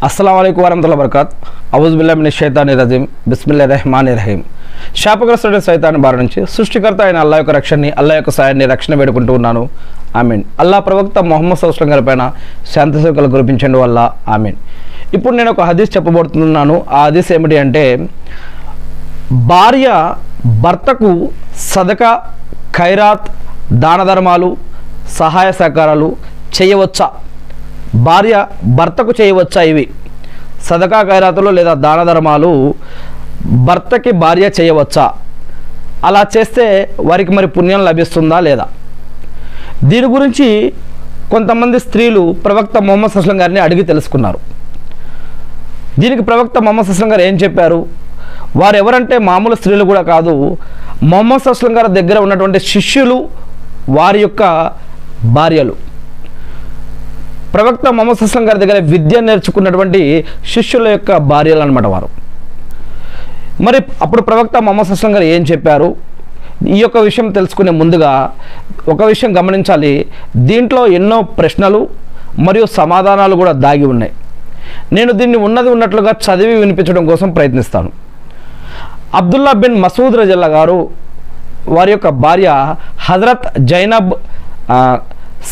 अस्सलाम वालेकुम वरहमतुल्लाहि वबरकातुहू औज़ु बिल्लाहि मिनश शैतानिर रजीम बिस्मिल्लाहिर रहमानिर रहीम శాపగ్రస్తుడైన సైతాన్ బారి నుంచి సృష్టికర్త అయిన అల్లాహ్ యొక్క రక్షణని అల్లాహ్ యొక్క సాయాన్ని రక్షణ వేడుకుంటూ ఉన్నాను ఆమీన్. అల్లాహ్ ప్రవక్త ముహమ్మద్ సల్లల్లాహు అలైహి వసల్లం గారి పైన శాంతి సౌఖ్యాలు కురిపించండి వల్ల ఆమీన్. ఇప్పుడు నేను ఒక హదీస్ చెప్పబోతున్నాను. ఆ హదీస్ ఏమిటి అంటే, భార్య భర్తకు సదకా, ఖైరాత్, దాన ధర్మాలు, సహాయ సహకారాలు చేయవచ్చా? భార్య భర్తకు చేయవచ్చా? ఇవి సదకా, ఖైరాతులు లేదా దాన ధర్మాలు భర్తకి భార్య చేయవచ్చా? అలా చేస్తే వారికి మరి పుణ్యం లభిస్తుందా లేదా? దీని గురించి కొంతమంది స్త్రీలు ప్రవక్త ముహమ్మద్ సల్లల్లాహు అలైహి వసల్లం గారిని అడిగి తెలుసుకున్నారు. దీనికి ప్రవక్త ముహమ్మద్ సల్లల్లాహు అలైహి వసల్లం గారు ఏం చెప్పారు? వారు ఎవరంటే మామూలు స్త్రీలు కూడా కాదు, ముహమ్మద్ సల్లల్లాహు అలైహి వసల్లం గారి దగ్గర ఉన్నటువంటి శిష్యులు, వారి యొక్క భార్యలు. ప్రవక్త ముహమ్మద్ సల్లల్లాహు అలైహి వసల్లం గారి దగ్గర విద్య నేర్చుకున్నటువంటి శిష్యుల యొక్క భార్యలు అన్నమాట వారు. మరి అప్పుడు ప్రవక్త ముహమ్మద్ సల్లల్లాహు అలైహి వసల్లం గారు ఏం చెప్పారు? ఈ యొక్క విషయం తెలుసుకునే ముందుగా ఒక విషయం గమనించాలి. దీంట్లో ఎన్నో ప్రశ్నలు మరియు సమాధానాలు కూడా దాగి ఉన్నాయి. నేను దీన్ని ఉన్నది ఉన్నట్లుగా చదివి వినిపించడం కోసం ప్రయత్నిస్తాను. అబ్దుల్లా బిన్ మసూద్ రజల్లాహు గారు వారి యొక్క భార్య హజరత్ జైనబ్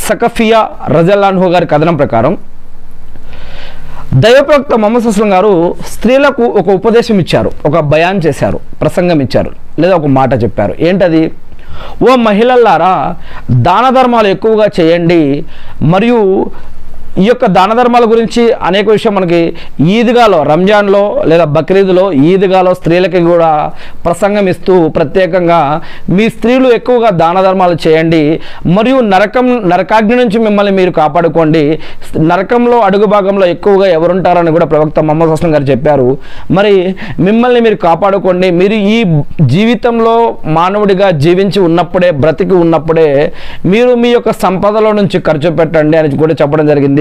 సకఫియా రజల్లాహు అన్హా గారి కథనం ప్రకారం దైవప్రవక్త ముహమ్మద్ సల్లల్లాహు అలైహి వసల్లం గారు స్త్రీలకు ఒక ఉపదేశం ఇచ్చారు, ఒక బయాన్ చేశారు, ప్రసంగం ఇచ్చారు, లేదా ఒక మాట చెప్పారు. ఏంటది? ఓ మహిళలారా, దాన ధర్మాలు ఎక్కువగా చేయండి. మరియు ఈ యొక్క దాన ధర్మాల గురించి అనేక విషయం మనకి ఈద్గాలో, రంజాన్లో లేదా బక్రీద్లో ఈద్గాలో స్త్రీలకి కూడా ప్రసంగం ఇస్తూ ప్రత్యేకంగా మీ స్త్రీలు ఎక్కువగా దాన ధర్మాలు చేయండి మరియు నరకాగ్ని నుంచి మిమ్మల్ని మీరు కాపాడుకోండి. నరకంలో అడుగు భాగంలో ఎక్కువగా ఎవరుంటారని కూడా ప్రవక్త ముహమ్మద్ సల్లల్లాహు అలైహి వసల్లం గారు చెప్పారు. మరి మిమ్మల్ని మీరు కాపాడుకోండి. మీరు ఈ జీవితంలో మానవుడిగా జీవించి ఉన్నప్పుడే, బ్రతికి ఉన్నప్పుడే మీరు మీ యొక్క సంపదలో నుంచి ఖర్చు పెట్టండి అని కూడా చెప్పడం జరిగింది.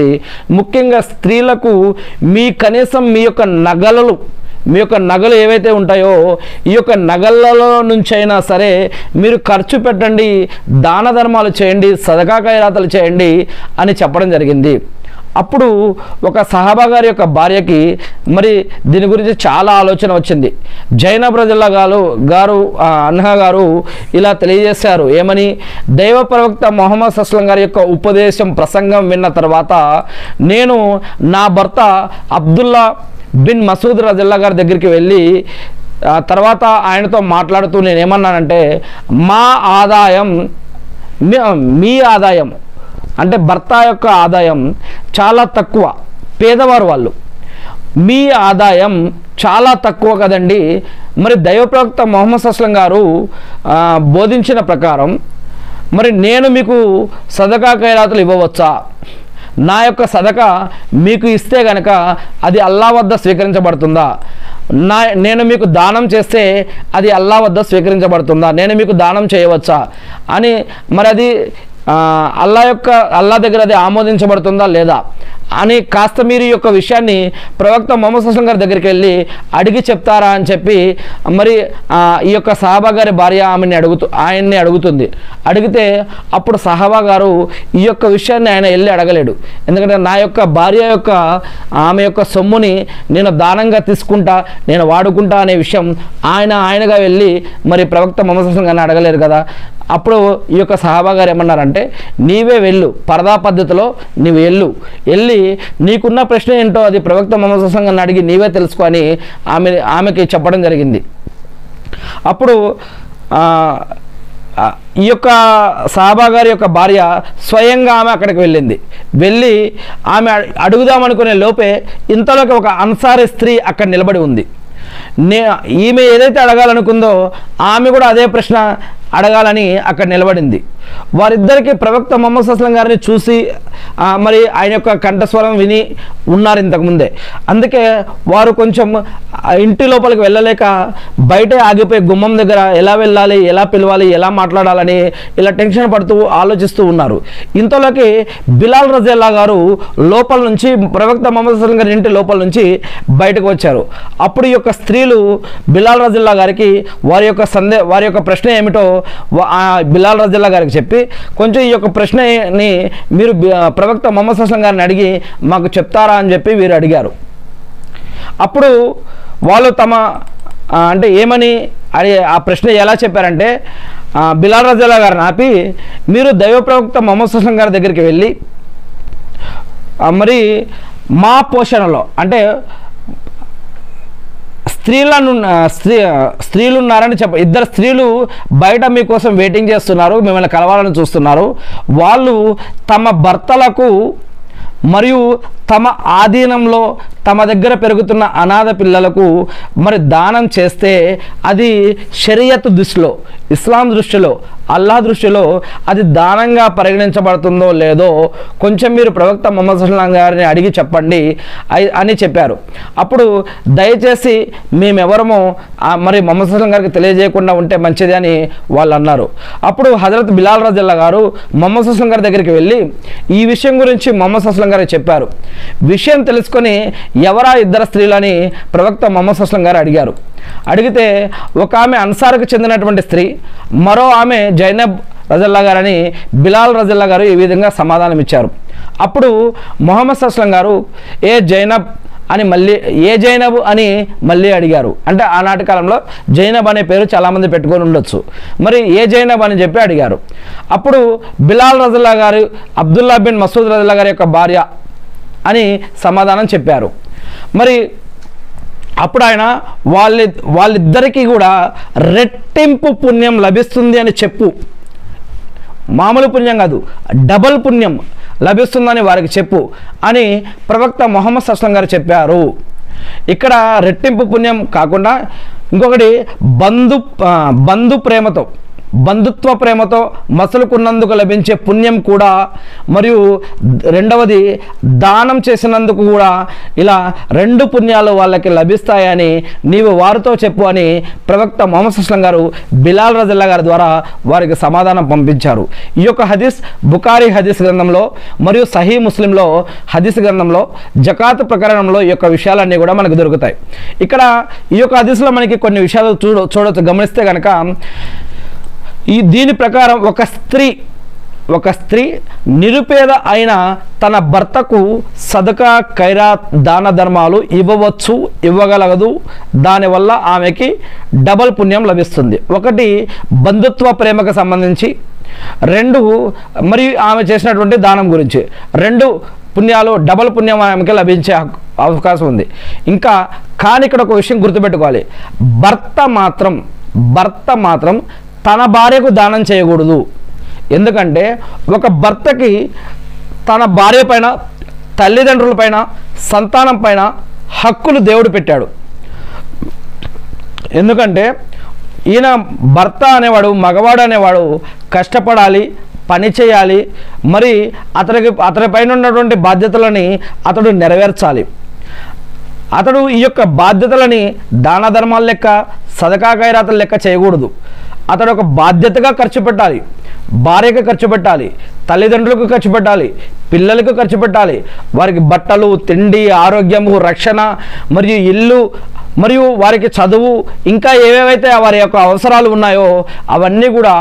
ముఖ్యంగా స్త్రీలకు కనీసం మీ యొక్క నగలు ఏవైతే ఉంటాయో ఈ యొక్క నగలలో నుంచి అయినా సరే మీరు ఖర్చు పెట్టండి, దాన ధర్మాలు చేయండి, సదకా ఖైరాతులు చేయండి అని చెప్పడం జరిగింది. అప్పుడు ఒక సహాబా గారి యొక్క భార్యకి మరి దీని గురించి చాలా ఆలోచన వచ్చింది. జైనబ్ రజల్లాహు అన్హా గారు ఇలా తెలియజేశారు. ఏమని? దైవ ప్రవక్త ముహమ్మద్ సల్లల్లాహు అలైహి వసల్లం గారి యొక్క ఉపదేశం, ప్రసంగం విన్న తర్వాత నేను నా భర్త అబ్దుల్లా బిన్ మసూద్ రజల్లాహు గారి దగ్గరికి వెళ్ళి తర్వాత ఆయనతో మాట్లాడుతూ నేను ఏమన్నానంటే, మీ ఆదాయం అంటే భర్త యొక్క ఆదాయం చాలా తక్కువ, పేదవారు వాళ్ళు, మీ ఆదాయం చాలా తక్కువ కదండి. మరి దైవ ప్రవక్త ముహమ్మద్ సల్లల్లాహు అలైహి వసల్లం గారు బోధించిన ప్రకారం మరి నేను మీకు సదకా ఖైరాతులు ఇవ్వవచ్చా? నా యొక్క సదకా మీకు ఇస్తే గనక అది అల్లాహ్ వద్ద స్వీకరించబడుతుందా? నేను మీకు దానం చేస్తే అది అల్లాహ్ వద్ద స్వీకరించబడుతుందా? నేను మీకు దానం చేయవచ్చా అని, మరి అది అల్లాహ్ దగ్గర అది ఆమోదించబడుతుందా లేదా అని కాస్త మీరు ఈ యొక్క విషయాన్ని ప్రవక్త ముహమ్మద్ సల్లల్లాహు అలైహి వసల్లం గారి దగ్గరికి వెళ్ళి అడిగి చెప్తారా అని చెప్పి మరి ఈ యొక్క సహాబా గారి భార్య ఆయన్ని అడుగుతుంది. అడిగితే అప్పుడు సహాబా గారు ఈ యొక్క విషయాన్ని ఆయన వెళ్ళి అడగలేడు. ఎందుకంటే నా యొక్క భార్య యొక్క ఆమె యొక్క సొమ్ముని నేను దానంగా తీసుకుంటా, నేను వాడుకుంటా అనే విషయం ఆయనగా వెళ్ళి మరి ప్రవక్త ముహమ్మద్ సల్లల్లాహు అలైహి వసల్లం గారిని అడగలేరు కదా. అప్పుడు ఈ యొక్క సహాబా గారు ఏమన్నారంటే, నీవే వెళ్ళు, పరదా పద్ధతిలో నీవు వెళ్ళి నీకున్న ప్రశ్న ఏంటో అది ప్రవక్త ముహమ్మద్ సల్లల్లాహు అలైహి వసల్లం గారిని అడిగి నీవే తెలుసుకొని ఆమెకి చెప్పడం జరిగింది. అప్పుడు ఈ యొక్క సహాబా గారి యొక్క భార్య స్వయంగా ఆమె అక్కడికి వెళ్ళి ఆమె అడుగుదామనుకునే లోపే ఇంతలోకి ఒక అన్సారీ స్త్రీ అక్కడ నిలబడి ఉంది. ఈమె ఏదైతే అడగాలనుకుందో ఆమె కూడా అదే ప్రశ్న అడగాలని అక్కడ నిలబడింది. వారిద్దరికీ ప్రవక్త ముహమ్మద్ సల్లల్లాహు అలైహి వసల్లం గారిని చూసి మరి ఆయన యొక్క కంఠస్వరం విని ఉన్నారు ఇంతకుముందే. అందుకే వారు కొంచెం ఇంటి లోపలికి వెళ్ళలేక బయటే ఆగిపోయి గుమ్మం దగ్గర ఎలా వెళ్ళాలి, ఎలా పిలవాలి, ఎలా మాట్లాడాలని ఇలా టెన్షన్ పడుతూ ఆలోచిస్తూ ఉన్నారు. ఇంతలోకి బిలాల్ రజల్లాహు గారు లోపల నుంచి ప్రవక్త ముహమ్మద్ సల్లల్లాహు అలైహి వసల్లం గారి ఇంటి లోపల నుంచి బయటకు వచ్చారు. అప్పుడు ఈ యొక్క స్త్రీలు బిలాల్ రజల్లాహు గారికి వారి యొక్క ప్రశ్న ఏమిటో బిలాల్ రజల్లాహు గారికి చెప్పి కొంచెం ఈ యొక్క ప్రశ్నని మీరు ప్రవక్త ముహమ్మద్ సల్లల్లాహు అలైహి వసల్లం గారిని అడిగి మాకు చెప్తారా అని చెప్పి వీరు అడిగారు. అప్పుడు వాళ్ళు తమ అంటే ఏమని అని ఆ ప్రశ్న ఎలా చెప్పారంటే బిలాల్ రజల్లాహు గారిని ఆపి, మీరు దైవ ప్రవక్త మొహమ్మద్ సల్లల్లాహు గారి దగ్గరికి వెళ్ళి మరి మా పోషణలో అంటే స్త్రీలు ఉన్నారని ఇద్దరు స్త్రీలు బయట మీకోసం వెయిటింగ్ చేస్తున్నారు, మిమ్మల్ని కలవాలని చూస్తున్నారు. వాళ్ళు తమ భర్తలకు మరియు తమ ఆధీనంలో తమ దగ్గర పెరుగుతున్న అనాథ పిల్లలకు మరి దానం చేస్తే అది షరియత్ దృష్టిలో, ఇస్లాం దృష్టిలో, అల్లాహ్ దృష్టిలో అది దానంగా పరిగణించబడుతుందో లేదో కొంచెం మీరు ప్రవక్త మొహమ్మద్ సల్లల్లాహు అలైహి గారిని అడిగి చెప్పండి అని చెప్పారు. అప్పుడు దయచేసి మేమెవరమో మరి మొహమ్మద్ సల్లల్లాహు అలైహి గారికి తెలియజేయకుండా ఉంటే మంచిది అని వాళ్ళు అన్నారు. అప్పుడు హజరత్ బిలాల్ రజల్లాహు గారు మొహమ్మద్ సల్లల్లాహు అలైహి గారి దగ్గరికి వెళ్ళి ఈ విషయం గురించి మొహమ్మద్ సల్లల్లాహు అలైహి గారికి చెప్పారు. విషయం తెలుసుకొని ఎవరా ఇద్దరు స్త్రీలని ప్రవక్త మొహమ్మద్ సల్లల్లాహు అలైహి గారు అడిగారు. అడిగితే ఒక ఆమె అన్సార్కు చెందినటువంటి స్త్రీ, మరో ఆమె జైనబ్ రజల్లాహు గారని బిలాల్ రజల్లాహు గారు ఈ విధంగా సమాధానం ఇచ్చారు. అప్పుడు మొహమ్మద్ సల్లల్లాహు అలైహి గారు ఏ జైనబ్ అని మళ్ళీ అడిగారు. అంటే ఆనాటి కాలంలో జైనబ్ అనే పేరు చాలామంది పెట్టుకొని ఉండొచ్చు, మరి ఏ జైనబ్ అని చెప్పి అడిగారు. అప్పుడు బిలాల్ రజల్లాహు గారు అబ్దుల్లా బిన్ మసూద్ రజల్లాహు గారి యొక్క భార్య అని సమాధానం చెప్పారు. మరి అప్పుడు ఆయన వాళ్ళిద్దరికీ కూడా రెట్టింపు పుణ్యం లభిస్తుంది అని చెప్పు, మామూలు పుణ్యం కాదు డబల్ పుణ్యం లభిస్తుందని వారికి చెప్పు అని ప్రవక్త మొహమ్మద్ సల్లల్లాహు అలైహి గారు చెప్పారు. ఇక్కడ రెట్టింపు పుణ్యం కాకుండా ఇంకొకటి బంధుత్వ ప్రేమతో మసలుకున్నందుకు లభించే పుణ్యం కూడా, మరియు రెండవది దానం చేసినందుకు కూడా, ఇలా 2 పుణ్యాలు వాళ్ళకి లభిస్తాయని నీవు వారితో చెప్పు అని ప్రవక్త మొహమ్మద్ సల్లల్లాహు అలైహి గారు బిలాల్ రజల్లాహు గారి ద్వారా వారికి సమాధానం పంపించారు. ఈ యొక్క హదీస్ బుఖారీ హదీస్ గ్రంథంలో మరియు సహీ ముస్లింలో హదీస్ గ్రంథంలో జకాత్ ప్రకరణంలో ఈ యొక్క విషయాలన్నీ కూడా మనకు దొరుకుతాయి. ఇక్కడ ఈ యొక్క హదీస్లో మనకి కొన్ని విషయాలు చూడొచ్చు. గమనిస్తే కనుక దీని ప్రకారం ఒక స్త్రీ నిరుపేద అయిన తన భర్తకు సదకా, ఖైరాత్, దాన ధర్మాలు ఇవ్వగలగదు. దానివల్ల ఆమెకి డబల్ పుణ్యం లభిస్తుంది. ఒకటి బంధుత్వ ప్రేమకు సంబంధించి, 2 మరియు ఆమె చేసినటువంటి దానం గురించి 2 పుణ్యాలు డబల్ పుణ్యం ఆమెకి లభించే అవకాశం ఉంది. ఇంకా కానీ ఇక్కడ ఒక విషయం గుర్తుపెట్టుకోవాలి, భర్త మాత్రం తన భార్యకు దానం చేయకూడదు. ఎందుకంటే ఒక భర్తకి తన భార్య పైన, తల్లిదండ్రుల పైన, సంతానం పైన హక్కులు దేవుడు పెట్టాడు. ఎందుకంటే ఈయన భర్త అనేవాడు, మగవాడు అనేవాడు కష్టపడాలి, పని చేయాలి, మరి అతని పైన ఉన్నటువంటి బాధ్యతలని అతడు నెరవేర్చాలి. అతడు ఈ యొక్క బాధ్యతలని దాన ధర్మాల లెక్క, సదకా ఖైరాతుల లెక్క చేయకూడదు. అతడు ఒక బాధ్యతగా ఖర్చు పెట్టాలి. భార్యకు ఖర్చు పెట్టాలి, తల్లిదండ్రులకు ఖర్చు పెట్టాలి, పిల్లలకు ఖర్చు పెట్టాలి. వారికి బట్టలు, తిండి, ఆరోగ్యము, రక్షణ మరియు ఇల్లు మరియు వారికి చదువు, ఇంకా ఏవేవైతే వారి యొక్క అవసరాలు ఉన్నాయో అవన్నీ కూడా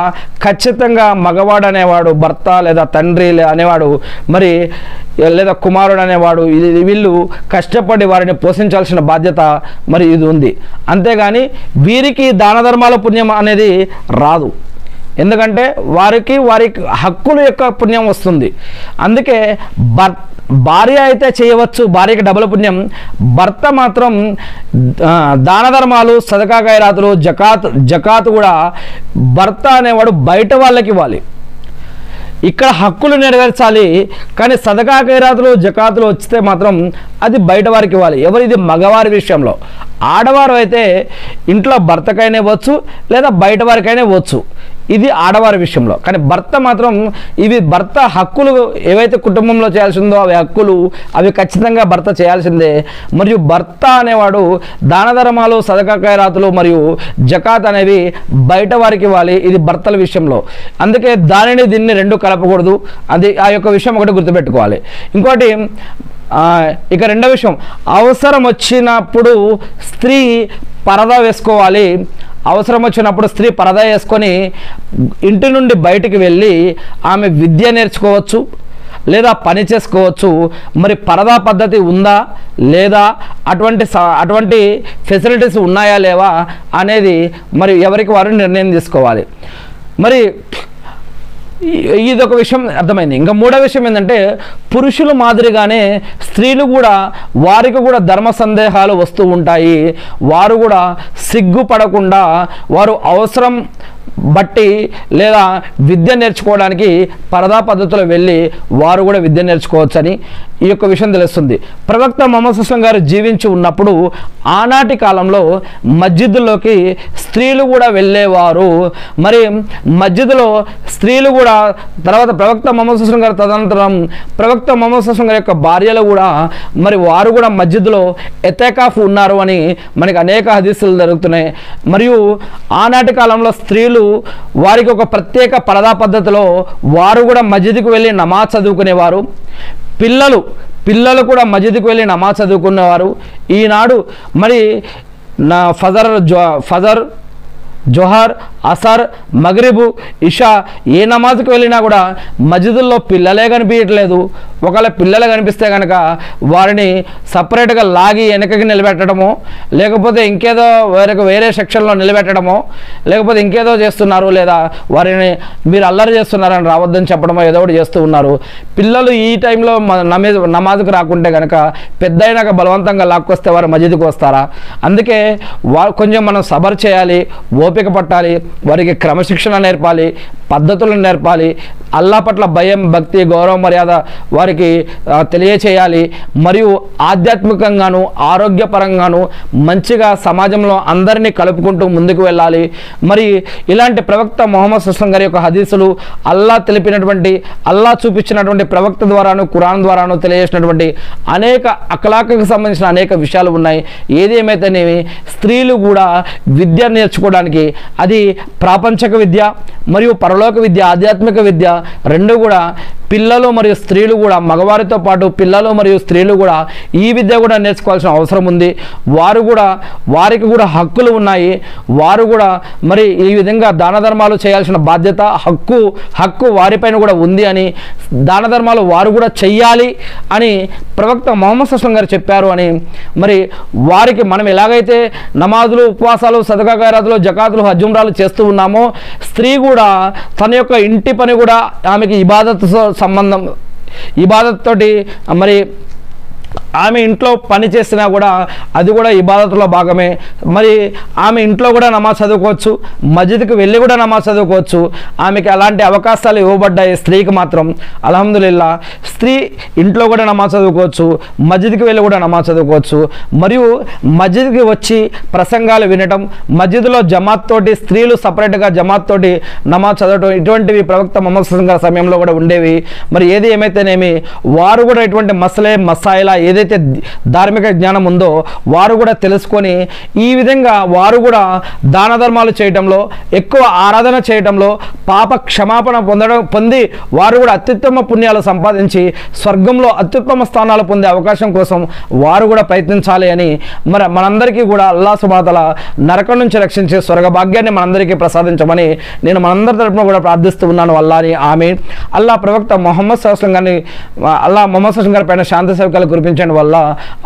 ఖచ్చితంగా మగవాడు అనేవాడు, భర్త లేదా తండ్రి అనేవాడు, మరి లేదా కుమారుడు అనేవాడు, వీళ్ళు కష్టపడి వారిని పోషించాల్సిన బాధ్యత మరి ఇది ఉంది. అంతేగాని వీరికి దాన ధర్మాల పుణ్యం అనేది రాదు. ఎందుకంటే వారి హక్కుల యొక్క పుణ్యం వస్తుంది. అందుకే భార్య అయితే చేయవచ్చు, భార్యకి డబుల్ పుణ్యం. భర్త మాత్రం దాన ధర్మాలు, సదకా ఖైరాతులు, జకాత్ కూడా భర్త అనేవాడు బయట వాళ్ళకి ఇవ్వాలి. ఇక్కడ హక్కులు నెరవేర్చాలి. కానీ సదకా ఖైరాతులు, జకాతులు వచ్చితే మాత్రం అది బయట వారికి ఇవ్వాలి. ఇది మగవారి విషయంలో. ఆడవారు అయితే ఇంట్లో భర్తకైనా ఇవ్వచ్చు లేదా బయట వారికైనా ఇవ్వచ్చు. ఇది ఆడవారి విషయంలో. కానీ భర్త మాత్రం భర్త హక్కులు ఏవైతే కుటుంబంలో చేయాల్సిందో అవి ఖచ్చితంగా భర్త చేయాల్సిందే. మరియు భర్త అనేవాడు దాన ధర్మాలు, సదకా ఖైరాతులు మరియు జకాత్ అనేవి బయట వారికి ఇవ్వాలి. ఇది భర్తల విషయంలో. అందుకే దీన్ని 2 కలపకూడదు. ఆ యొక్క విషయం ఒకటి గుర్తుపెట్టుకోవాలి. ఇంకోటి, ఇక రెండో విషయం, అవసరం వచ్చినప్పుడు స్త్రీ పరదా వేసుకోవాలి. అవసరం వచ్చినప్పుడు స్త్రీ పరదా వేసుకొని ఇంటి నుండి బయటికి వెళ్ళి ఆమె విద్య నేర్చుకోవచ్చు. లేదా పని చేసుకోవచ్చు. మరి పరదా పద్ధతి ఉందా లేదా, అటువంటి ఫెసిలిటీస్ ఉన్నాయా లేవా అనేది మరి ఎవరికి వారు నిర్ణయం తీసుకోవాలి. మరి ఇదొక విషయం అర్థమైంది. ఇంకా మూడో విషయం ఏంటంటే, పురుషుల మాదిరిగానే స్త్రీలు కూడా వారికి కూడా ధర్మ సందేహాలు వస్తూ ఉంటాయి. వారు కూడా సిగ్గుపడకుండా వారు అవసరం బట్టి లేదా విద్య నేర్చుకోవడానికి పరదా పద్ధతిలో వెళ్ళి వారు కూడా విద్య నేర్చుకోవచ్చని ఈ యొక్క విషయం తెలుస్తుంది. ప్రవక్త ముహమ్మద్ సల్లల్లాహు గారు జీవించి ఉన్నప్పుడు ఆనాటి కాలంలో మస్జిద్లోకి స్త్రీలు కూడా వెళ్ళేవారు. మరి మస్జిద్లో స్త్రీలు కూడా తర్వాత ప్రవక్త ముహమ్మద్ సల్లల్లాహు గారు తదనంతరం ప్రవక్త ముహమ్మద్ సల్లల్లాహు గారి యొక్క భార్యలు కూడా మరి వారు కూడా మస్జిద్లో ఎతకాఫ్ ఉన్నారు అని మనకి అనేక హదీసులు జరుగుతున్నాయి. మరియు ఆనాటి కాలంలో స్త్రీలు వారికి ఒక ప్రత్యేక పరదా పద్ధతిలో వారు కూడా మస్జిద్కు వెళ్ళి నమాజ్ చదువుకునేవారు. పిల్లలు కూడా మస్జిద్కు వెళ్ళి నమాజ్ చదువుకునేవారు. ఈనాడు మరి ఫజర్ జోహర్, అసర్, మగ్రిబు, ఇషా ఏ నమాజ్కి వెళ్ళినా కూడా మస్జిదుల్లో పిల్లలే కనిపించట్లేదు. ఒకవేళ పిల్లలు కనిపిస్తే కనుక వారిని సపరేట్గా లాగి వెనకకి నిలబెట్టడమో, లేకపోతే ఇంకేదో వేరే సెక్షన్లో నిలబెట్టడమో, లేకపోతే ఇంకేదో చేస్తున్నారు, లేదా వారిని మీరు అల్లరి చేస్తున్నారని రావద్దని చెప్పడమో ఏదో ఒకటి చేస్తూ ఉన్నారు. పిల్లలు ఈ టైంలో నమాజ్కి రాకుంటే కనుక పెద్ద అయినాక బలవంతంగా లాక్కొస్తే వారు మస్జిద్కి వస్తారా? అందుకే కొంచెం మనం సబర్ చేయాలి, ఓపిక పట్టాలి, వారికి క్రమశిక్షణ నేర్పాలి, పద్ధతులను నేర్పాలి, అల్లా పట్ల భయం, భక్తి, గౌరవం, మర్యాద వారికి తెలియచేయాలి. మరియు ఆధ్యాత్మికంగాను ఆరోగ్యపరంగాను మంచిగా సమాజంలో అందరినీ కలుపుకుంటూ ముందుకు వెళ్ళాలి. మరి ఇలాంటి ప్రవక్త ముహమ్మద్ సల్లల్లాహు అలైహి గారి యొక్క హదీసులు అల్లా తెలిపినటువంటి, అల్లా చూపించినటువంటి ప్రవక్త ద్వారాను ఖురాన్ ద్వారాను తెలియజేసినటువంటి అనేక అఖలాఖకు సంబంధించిన అనేక విషయాలు ఉన్నాయి. ఏదేమైతేనేమి స్త్రీలు కూడా విద్య నేర్చుకోవడానికి, అది ప్రాపంచిక విద్య మరియు పరలోక విద్య, ఆధ్యాత్మిక విద్య రెండు కూడా పిల్లలు మరియు స్త్రీలు కూడా, మగవారితో పాటు పిల్లలు మరియు స్త్రీలు కూడా ఈ విద్య కూడా నేర్చుకోవాల్సిన అవసరం ఉంది. వారికి కూడా హక్కులు ఉన్నాయి. వారు కూడా మరి ఈ విధంగా దాన ధర్మాలు చేయాల్సిన బాధ్యత, హక్కు వారిపైన కూడా ఉంది అని, దాన ధర్మాలు వారు కూడా చెయ్యాలి అని ప్రవక్త ముహమ్మద్ సల్లల్లాహు గారు చెప్పారు అని, మరి వారికి మనం ఎలాగైతే నమాజులు, ఉపవాసాలు, సదకా ఖైరాతులు, జకాతులు, హజ్ ఉమ్రాలు చేస్తూ ఉన్నామో, స్త్రీ కూడా తన యొక్క ఇంటి పని కూడా ఆమెకి ఇబాదత్తో సంబంధం, ఇబాదత్ తోటి మరి ఆమె ఇంట్లో పని చేసినా కూడా అది కూడా ఇబాదతులో భాగమే. మరి ఆమె ఇంట్లో కూడా నమాజ్ చదువుకోవచ్చు, మస్జిద్కి వెళ్ళి కూడా నమాజ్ చదువుకోవచ్చు. ఆమెకి అలాంటి అవకాశాలు ఇవ్వబడ్డాయి స్త్రీకి మాత్రం. అల్హమ్దులిల్లా స్త్రీ ఇంట్లో కూడా నమాజ్ చదువుకోవచ్చు, మస్జిద్కి వెళ్ళి కూడా నమాజ్ చదువుకోవచ్చు. మరియు మస్జిద్కి వచ్చి ప్రసంగాలు వినటం, మస్జిద్లో జమాత్ తోటి స్త్రీలు సపరేట్గా జమాత్ తోటి నమాజ్ చదవటం, ఇటువంటివి ప్రవక్త ముహమ్మద్ సల్లల్లాహు అలైహి వసల్లం సమయంలో కూడా ఉండేవి. మరి ఏది ఏమైతేనేమి వారు కూడా ఇటువంటి మసాయిలా ఏదైతే ధార్మిక జ్ఞానం ఉందో వారు కూడా తెలుసుకొని ఈ విధంగా వారు కూడా దాన ధర్మాలు చేయటంలో, ఎక్కువ ఆరాధన చేయటంలో, పాప క్షమాపణ పొంది వారు కూడా అత్యుత్తమ పుణ్యాలు సంపాదించి స్వర్గంలో అత్యుత్తమ స్థానాలు పొందే అవకాశం కోసం వారు కూడా ప్రయత్నించాలి అని, మరి మనందరికీ కూడా అల్లాహ్ సుబ్హానహు వ తఆలా నరకం నుంచి రక్షించే స్వర్గ భాగ్యాన్ని మనందరికీ ప్రసాదించమని నేను మనందరి తరపున కూడా ప్రార్థిస్తూ ఉన్నాను. అల్లాహ్ని ఆమీన్. అల్లా ప్రవక్త ముహమ్మద్ సల్లల్లాహు అలైహి వసల్లం గారిని, అల్లా ముహమ్మద్ సల్లల్లాహు అలైహి వసల్లం గారి పైన శాంతి సేవకాలు కురిపించండి వల్ల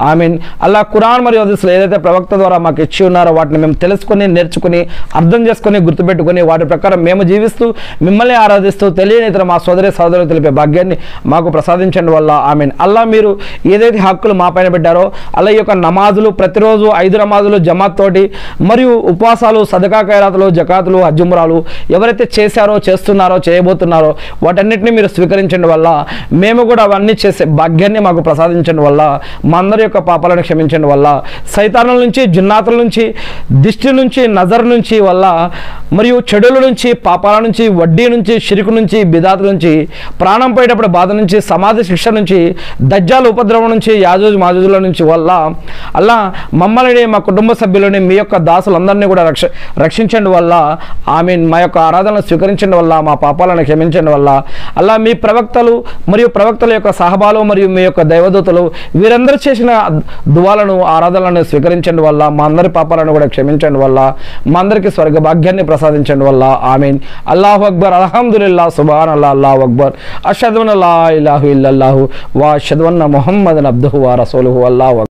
ఆమీన్. అల్లా ఖురాన్ మరియు హదీసులు ఏదైతే ప్రవక్త ద్వారా మాకు ఇచ్చి ఉన్నారో వాటిని మేము తెలుసుకొని, నేర్చుకుని, అర్థం చేసుకొని, గుర్తుపెట్టుకొని వాటి ప్రకారం మేము జీవిస్తూ మిమ్మల్ని ఆరాధిస్తూ తెలియని ఇతర మా సోదరులు తెలిపే భాగ్యాన్ని మాకు ప్రసాదించండి వల్ల ఆమీన్. అల్లా మీరు ఏదైతే హక్కులు మా పైన పెట్టారో అల్లా ఈ యొక్క నమాజులు ప్రతిరోజు 5 నమాజులు జమాత్ తోటి, మరియు ఉపవాసాలు, సదకా ఖైరాతులు, జకాతులు, హజ్ ఉమ్రాలు ఎవరైతే చేశారో, చేస్తున్నారో, చేయబోతున్నారో వాటన్నిటిని మీరు స్వీకరించండి వల్ల, మేము కూడా అవన్నీ చేసే భాగ్యాన్ని మాకు ప్రసాదించండి వల్ల, మా అందరి యొక్క పాపాలను క్షమించండి వల్ల, సైతానుల నుంచి, జిన్నాతుల నుంచి, దిష్టి నుంచి, నజర్ నుంచి వల్ల, మరియు చెడుల నుంచి, పాపాల నుంచి, వడ్డీ నుంచి, షిరుకు నుంచి, బిదాత్ నుంచి, ప్రాణం పోయేటప్పుడు బాధ నుంచి, సమాధి శిక్ష నుంచి, దజ్జాల్ ఉపద్రవం నుంచి, యాజూజ్ మాజూజుల నుంచి వల్ల అల్లా మమ్మల్ని, మా కుటుంబ సభ్యులని, మీ యొక్క దాసులందరినీ కూడా రక్షించండి వల్ల ఆమీన్. మా యొక్క ఆరాధనలు స్వీకరించండి వల్ల, మా పాపాలను క్షమించండి వల్ల అల్లా మీ ప్రవక్తలు మరియు ప్రవక్తల యొక్క సహబాలు మరియు మీ యొక్క దైవదూతలు వీరందరూ చేసిన దువాలను ఆరాధనలను స్వీకరించండి వల్ల మా అందరి పాపాలను కూడా క్షమించండి వల్ల మా అందరికీ స్వర్గ భాగ్యాన్ని ప్రసాదించండి వల్ల ఆమీన్. అల్లాహు అక్బర్, అల్హమ్దులిల్లాహ్, సుబ్హానల్లాహ్, అల్లాహు అక్బర్, అష్హదు అన్ లా ఇలాహా ఇల్లల్లాహు వ అష్హదు అన్న ముహమ్మదన్ అబ్దుహు వ రసూలుహు. అల్లాహు అక్బర్.